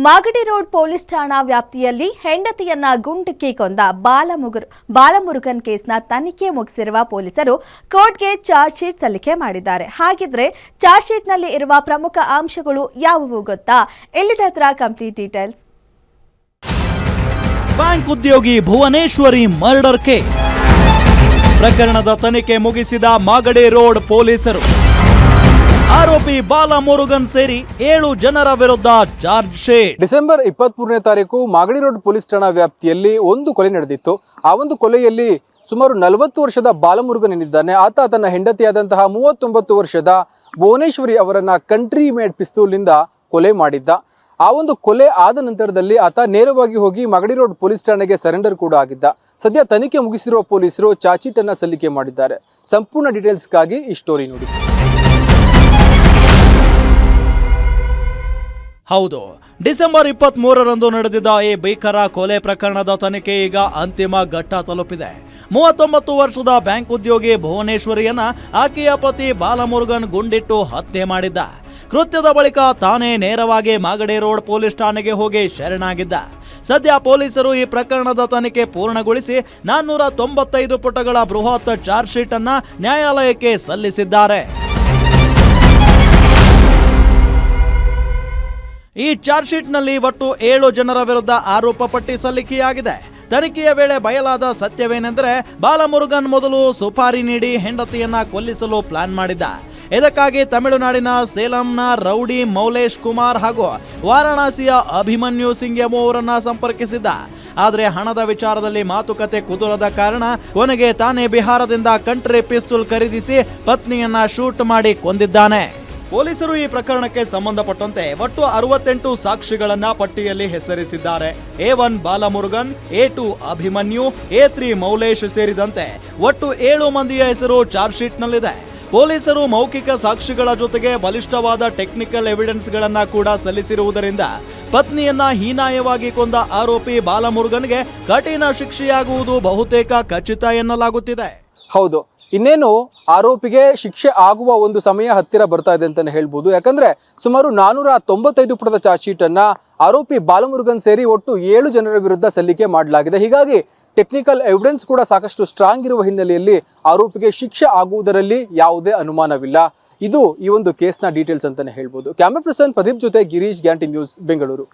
Magadi road police ಠಾಣಾ ವ್ಯಾಪ್ತಿಯಲ್ಲಿ ಹೆಂಡತಿಯನ್ನ ಗುಂಡಿಕ್ಕಿ ಕೊಂದ ಬಾಲಮುರುಗನ್ ಕೇಸ್ನ ತನಿಖೆ ಮುಗಿಸಿರುವ ಪೊಲೀಸರು ಕೋರ್ಟ್ಗೆ ಚಾರ್ಜ್ ಶೀಟ್ ಸಲ್ಲಿಕೆ ಮಾಡಿದ್ದಾರೆ. ಹಾಗಿದ್ರೆ ಚಾರ್ಜ್ ಶೀಟ್ನಲ್ಲಿ ಇರುವ ಪ್ರಮುಖ ಅಂಶಗಳು ಯಾವುವು ಗೊತ್ತಾ? ಇಲ್ಲಿದತ್ರ ಕಂಪ್ಲೀಟ್ ಡೀಟೇಲ್ಸ್. ಬ್ಯಾಂಕ್ ಉದ್ಯೋಗಿ ಭುವನೇಶ್ವರಿ ಮರ್ಡರ್ ಕೇಸ್ ಪ್ರಕರಣದ ತನಿಖೆ ಮುಗಿಸಿದ ಮಾಗಡಿ ರೋಡ್ ಪೊಲೀಸರು. ಆರೋಪಿ ಬಾಲಮುರುಗನ್ ಸೇರಿ 7 ಜನರ ವಿರುದ್ಧ ಚಾರ್ಜ್ ಶೀಟ್. ಡಿಸೆಂಬರ್ 23ನೇ ತಾರೀಕು ಮಾಗಡಿ ರೋಡ್ ಪೊಲೀಸ್ ಠಾಣಾ ವ್ಯಾಪ್ತಿಯಲ್ಲಿ ಒಂದು ಕೊಲೆ ನಡೆದಿತ್ತು. ಆ ಒಂದು ಕೊಲೆಯಲ್ಲಿ ಸುಮಾರು 40 ವರ್ಷದ ಬಾಲಮುರುಗನ್ ಏನಿದ್ದಾನೆ ಆತ ತನ್ನ ಹೆಂಡತಿಯಾದಂತಹ 39 ವರ್ಷದ ಭುವನೇಶ್ವರಿ ಅವರನ್ನ ಕಂಟ್ರಿ ಮೇಡ್ ಪಿಸ್ತೂಲ್ನಿಂದ ಕೊಲೆ ಮಾಡಿದ್ದ. ಆ ಒಂದು ಕೊಲೆ ಆದ ನಂತರದಲ್ಲಿ ಆತ ನೇರವಾಗಿ ಹೋಗಿ ಮಾಗಡಿ ರೋಡ್ ಪೊಲೀಸ್ ಠಾಣೆಗೆ ಸರೆಂಡರ್ ಕೂಡ ಆಗಿದ್ದ. ಸದ್ಯ ತನಿಖೆ ಮುಗಿಸಿರುವ ಪೊಲೀಸರು ಚಾರ್ಜ್ ಶೀಟ್ ಅನ್ನ ಸಲ್ಲಿಕೆ ಮಾಡಿದ್ದಾರೆ. ಸಂಪೂರ್ಣ ಡೀಟೇಲ್ಸ್ಗಾಗಿ ಈ ಸ್ಟೋರಿ ನೋಡಿ. ಹೌದು, ಡಿಸೆಂಬರ್ 23ರಂದು ನಡೆದಿದ್ದ ಈ ಭೀಕರ ಕೊಲೆ ಪ್ರಕರಣದ ತನಿಖೆ ಈಗ ಅಂತಿಮ ಘಟ್ಟ ತಲುಪಿದೆ. 39 ವರ್ಷದ ಬ್ಯಾಂಕ್ ಉದ್ಯೋಗಿ ಭುವನೇಶ್ವರಿಯನ್ನ ಆಕೆಯ ಪತಿ ಬಾಲಮುರುಗನ್ ಗುಂಡಿಟ್ಟು ಹತ್ಯೆ ಮಾಡಿದ್ದ. ಕೃತ್ಯದ ಬಳಿಕ ತಾನೇ ನೇರವಾಗಿ ಮಾಗಡಿ ರೋಡ್ ಪೊಲೀಸ್ ಠಾಣೆಗೆ ಹೋಗಿ ಶರಣಾಗಿದ್ದ. ಸದ್ಯ ಪೊಲೀಸರು ಈ ಪ್ರಕರಣದ ತನಿಖೆ ಪೂರ್ಣಗೊಳಿಸಿ 495 ಪುಟಗಳ ಬೃಹತ್ ಚಾರ್ಜ್ ಶೀಟ್ ಅನ್ನ ನ್ಯಾಯಾಲಯಕ್ಕೆ ಸಲ್ಲಿಸಿದ್ದಾರೆ. ಈ ಚಾರ್ಜ್ ಶೀಟ್ನಲ್ಲಿ ಒಟ್ಟು 7 ಜನರ ವಿರುದ್ಧ ಆರೋಪ ಪಟ್ಟಿ ಸಲ್ಲಿಕೆಯಾಗಿದೆ. ತನಿಖೆಯ ವೇಳೆ ಬಯಲಾದ ಸತ್ಯವೇನೆಂದರೆ, ಬಾಲಮುರುಗನ್ ಮೊದಲು ಸುಪಾರಿ ನೀಡಿ ಹೆಂಡತಿಯನ್ನ ಕೊಲ್ಲಿಸಲು ಪ್ಲಾನ್ ಮಾಡಿದ್ದ. ಇದಕ್ಕಾಗಿ ತಮಿಳುನಾಡಿನ ಸೇಲಂನ ರೌಡಿ ಮೌಲೇಶ್ ಕುಮಾರ್ ಹಾಗೂ ವಾರಾಣಸಿಯ ಅಭಿಮನ್ಯು ಸಿಂಗ್ ಎಂಬುವರನ್ನ ಸಂಪರ್ಕಿಸಿದ್ದ. ಆದರೆ ಹಣದ ವಿಚಾರದಲ್ಲಿ ಮಾತುಕತೆ ಕುದುರದ ಕಾರಣ ಕೊನೆಗೆ ತಾನೇ ಬಿಹಾರದಿಂದ ಕಂಟ್ರಿ ಪಿಸ್ತೂಲ್ ಖರೀದಿಸಿ ಪತ್ನಿಯನ್ನ ಶೂಟ್ ಮಾಡಿ ಕೊಂದಿದ್ದಾನೆ. ಪೊಲೀಸರು ಈ ಪ್ರಕರಣಕ್ಕೆ ಸಂಬಂಧಪಟ್ಟಂತೆ ಒಟ್ಟು 68 ಸಾಕ್ಷಿಗಳನ್ನ ಪಟ್ಟಿಯಲ್ಲಿ ಹೆಸರಿಸಿದ್ದಾರೆ. A1 Balamurugan, A2 Abhimanyu, A3 ಮೌಲೇಶ್ ಸೇರಿದಂತೆ ಒಟ್ಟು 7 ಮಂದಿಯ ಹೆಸರು ಚಾರ್ಜ್ ಶೀಟ್ನಲ್ಲಿದೆ. ಪೊಲೀಸರು ಮೌಖಿಕ ಸಾಕ್ಷಿಗಳ ಜೊತೆಗೆ ಬಲಿಷ್ಠವಾದ ಟೆಕ್ನಿಕಲ್ ಎವಿಡೆನ್ಸ್ಗಳನ್ನ ಕೂಡ ಸಲ್ಲಿಸಿರುವುದರಿಂದ ಪತ್ನಿಯನ್ನ ಹೀನಾಯವಾಗಿ ಕೊಂದ ಆರೋಪಿ ಬಾಲಮುರುಗನ್ಗೆ ಕಠಿಣ ಶಿಕ್ಷೆಯಾಗುವುದು ಬಹುತೇಕ ಖಚಿತ ಎನ್ನಲಾಗುತ್ತಿದೆ. ಹೌದು, ಇನ್ನೇನು ಆರೋಪಿಗೆ ಶಿಕ್ಷೆ ಆಗುವ ಒಂದು ಸಮಯ ಹತ್ತಿರ ಬರ್ತಾ ಇದೆ ಅಂತಾನೆ ಹೇಳ್ಬೋದು. ಯಾಕಂದ್ರೆ ಸುಮಾರು 495 ಪುಟದ ಚಾರ್ಜ್ ಶೀಟ್ ಅನ್ನ ಆರೋಪಿ ಬಾಲಮುರುಗನ್ ಸೇರಿ ಒಟ್ಟು 7 ಜನರ ವಿರುದ್ಧ ಸಲ್ಲಿಕೆ ಮಾಡಲಾಗಿದೆ. ಹೀಗಾಗಿ ಟೆಕ್ನಿಕಲ್ ಎವಿಡೆನ್ಸ್ ಕೂಡ ಸಾಕಷ್ಟು ಸ್ಟ್ರಾಂಗ್ ಇರುವ ಹಿನ್ನೆಲೆಯಲ್ಲಿ ಆರೋಪಿಗೆ ಶಿಕ್ಷೆ ಆಗುವುದರಲ್ಲಿ ಯಾವುದೇ ಅನುಮಾನವಿಲ್ಲ. ಇದು ಈ ಒಂದು ಕೇಸ್ನ ಡೀಟೇಲ್ಸ್ ಅಂತಾನೆ ಹೇಳ್ಬೋದು. ಕ್ಯಾಮರಾ ಪರ್ಸನ್ ಪ್ರದೀಪ್ ಜೊತೆ ಗಿರೀಶ್, ಗ್ಯಾಂಟಿ ನ್ಯೂಸ್, ಬೆಂಗಳೂರು.